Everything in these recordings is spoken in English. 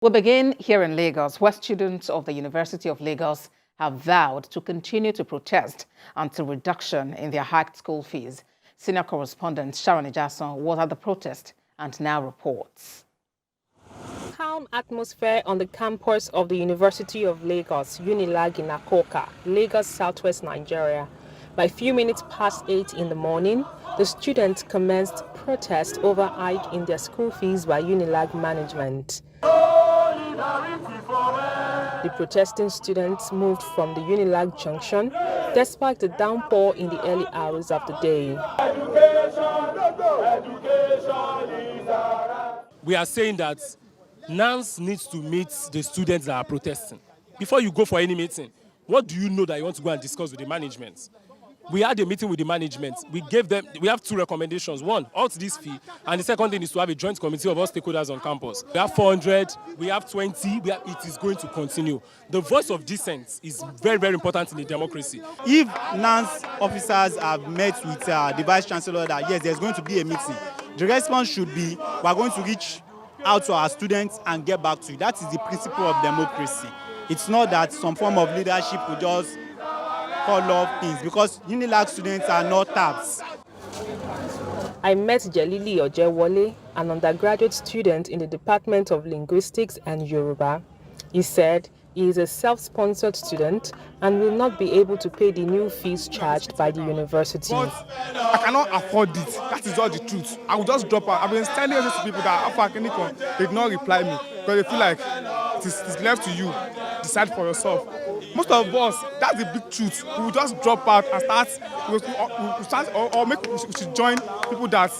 We'll begin here in Lagos, where students of the University of Lagos have vowed to continue to protest until reduction in their hiked school fees. Senior correspondent Sharon Ijason was at the protest and now reports. Calm atmosphere on the campus of the University of Lagos, UNILAG in Akoka, Lagos, southwest Nigeria. By a few minutes past 8 in the morning, the students commenced protest over hike in their school fees by UNILAG management. The protesting students moved from the UNILAG junction despite the downpour in the early hours of the day. We are saying that NANS needs to meet the students that are protesting. Before you go for any meeting, what do you know that you want to go and discuss with the management? We had a meeting with the management. We have two recommendations. One, halt this fee. And the second thing is to have a joint committee of all stakeholders on campus. We have 400, we have 20, it is going to continue. The voice of dissent is very, very important in a democracy. If NANS officers have met with the Vice Chancellor that yes, there's going to be a meeting, the response should be, we are going to reach out to our students and get back to you. That is the principle of democracy. It's not that some form of leadership will just call off things, because UNILAG students are not taps. I met Jalili Ojewole, an undergraduate student in the Department of Linguistics and Yoruba. He said he is a self-sponsored student and will not be able to pay the new fees charged by the university. But I cannot afford it. That is all the truth. I will just drop out. I've been telling these people that they did not reply me because they feel like it's left to you. Decide for yourself. Most of us, that's the big truth. We will just drop out and we should join people are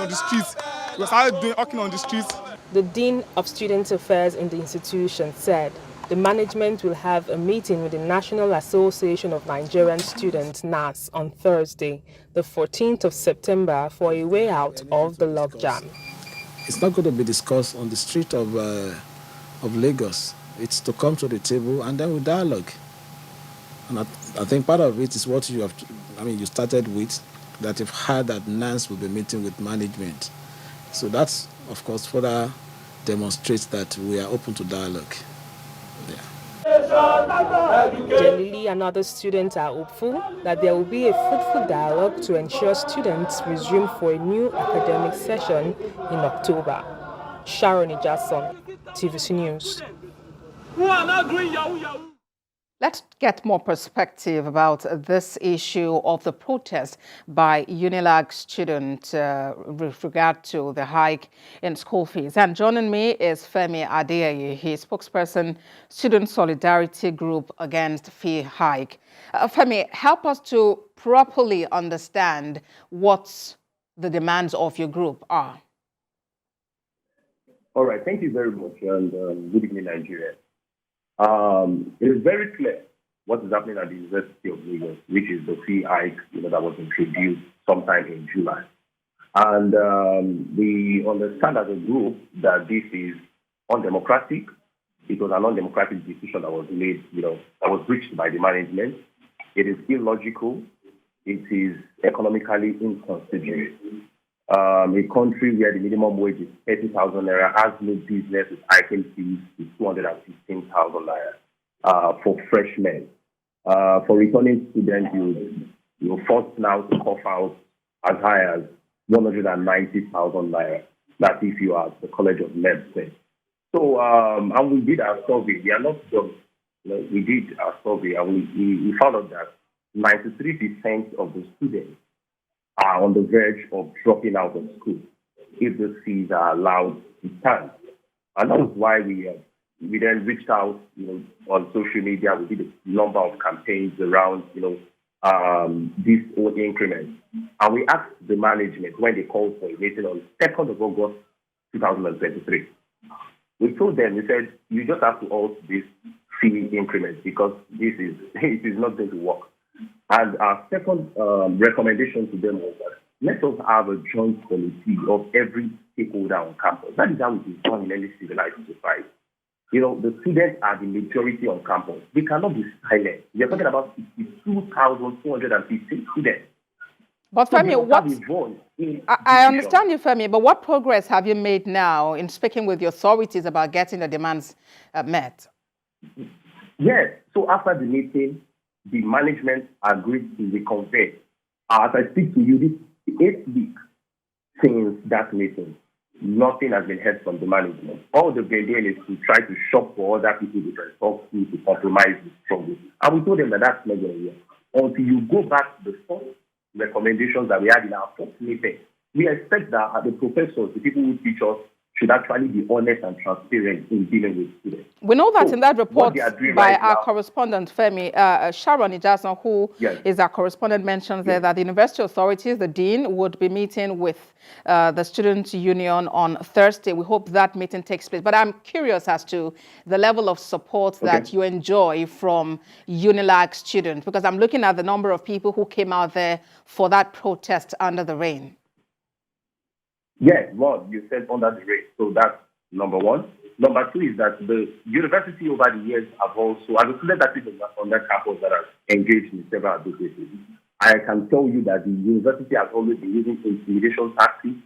on the streets. We started walking on the streets. The Dean of Student Affairs in the institution said the management will have a meeting with the National Association of Nigerian Students, NAS, on Thursday, the 14th of September, for a way out of the logjam. It's not going to be discussed on the street of Lagos. It's to come to the table and then we dialogue. And I think part of it is what you started with, that you've heard that NANS will be meeting with management. So that's, of course, further demonstrates that we are open to dialogue. Jalili and other students are hopeful that there will be a fruitful dialogue to ensure students resume for a new academic session in October. Sharon Ijason, TVC News. Let's get more perspective about this issue of the protest by UNILAG students with regard to the hike in school fees. And joining me is Femi Adeyeye, his spokesperson, Student Solidarity Group Against Fee Hike. Femi, help us to properly understand what the demands of your group are. All right, thank you very much, and good evening, Nigeria. It is very clear what is happening at the University of Lagos, which is the fee hike that was introduced sometime in July. And we understand as a group that this is undemocratic. It was an undemocratic decision that was made, that was reached by the management. It is illogical. It is economically inconsiderate. A country where the minimum wage is 30,000 naira has no business with hiking fees to 215,000 naira for freshmen. For returning students, you're forced now to cough out as high as 190,000 naira. That's if you are at the College of Medicine. So, and we did our survey. We are not done. We did our survey, and we found out that 93% of the students are on the verge of dropping out of school if the fees are allowed to stand. And that was why we then reached out, on social media. We did a number of campaigns around, this whole increment. And we asked the management when they called for a meeting on 2nd of August, 2023. We told them, we said, you just have to halt this fee increment because it is not going to work. And our second recommendation to them was that let us have a joint committee of every stakeholder on campus. That is how it is done in any civilized society. The students are the majority on campus. They cannot be silent. We are talking about 62,215 students. But So Femi, they must have a voice in I decision. understand you, Femi, but what progress have you made now in speaking with the authorities about getting the demands met? Yes. So after the meeting, the management agreed to reconvene. As I speak to you, this is the 8th week since that meeting. Nothing has been heard from the management. All they've been doing is to try to shop for other people they can talk to compromise the struggle. And we told them that that's not going to work. Until you go back to the first recommendations that we had in our first meeting, we expect that the professors, the people who teach us, should actually be honest and transparent in dealing with students. We know that So in that report by our now, correspondent, Femi, Sharon Ijasan, who is our correspondent, mentions there that the university authorities, the dean, would be meeting with the student union on Thursday. We hope that meeting takes place. But I'm curious as to the level of support that you enjoy from UNILAG students, because I'm looking at the number of people who came out there for that protest under the rain. Yes, well, you said under the rain. So that's number one. Number two is that the university over the years have also, as a student activist on that campus that has engaged in several advocacies, I can tell you that the university has always been using intimidation tactics,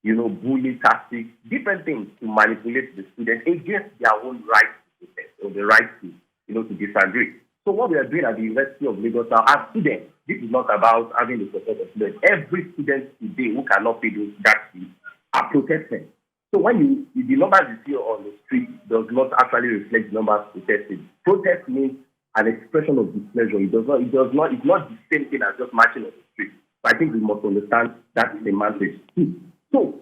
bully tactics, different things to manipulate the students against their own right to protest or the right to, to disagree. So what we are doing at the University of Lagos now, as students, this is not about having the support of students. Every student today who cannot pay that fee are protesting. So when the numbers you see on the street does not actually reflect the numbers protesting. Protest means an expression of displeasure. It's not the same thing as just marching on the street. So I think we must understand that is a message too. So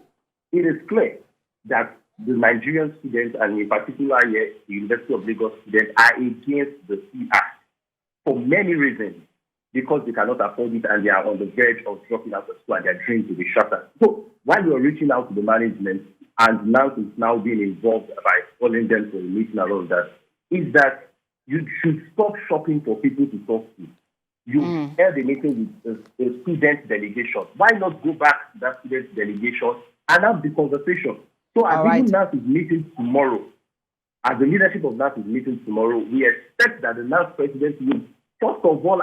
it is clear that the Nigerian students, and in particular here, the University of Lagos students, are against the Fee Act for many reasons, because they cannot afford it and they are on the verge of dropping out of school and their dreams will be shattered. So while we are reaching out to the management, and NANS is now being involved by calling them for a meeting and all of that, is that you should stop shopping for people to talk to. You held a meeting with a student delegation. Why not go back to that student delegation and have the conversation? So as NANS is meeting tomorrow, as the leadership of NANS is meeting tomorrow, we expect that the NANS president will first of all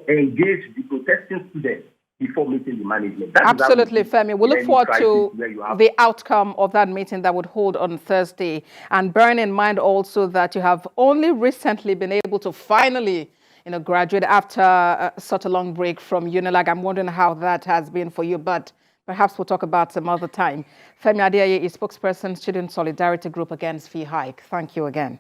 engage the protesting students before meeting the management. Absolutely, Femi. We look forward to the outcome of that meeting that would hold on Thursday. And bearing in mind also that you have only recently been able to finally graduate after such a long break from UNILAG. I'm wondering how that has been for you, but perhaps we'll talk about some other time. Femi Adeyeye is spokesperson, Student Solidarity Group Against Fee Hike. Thank you again.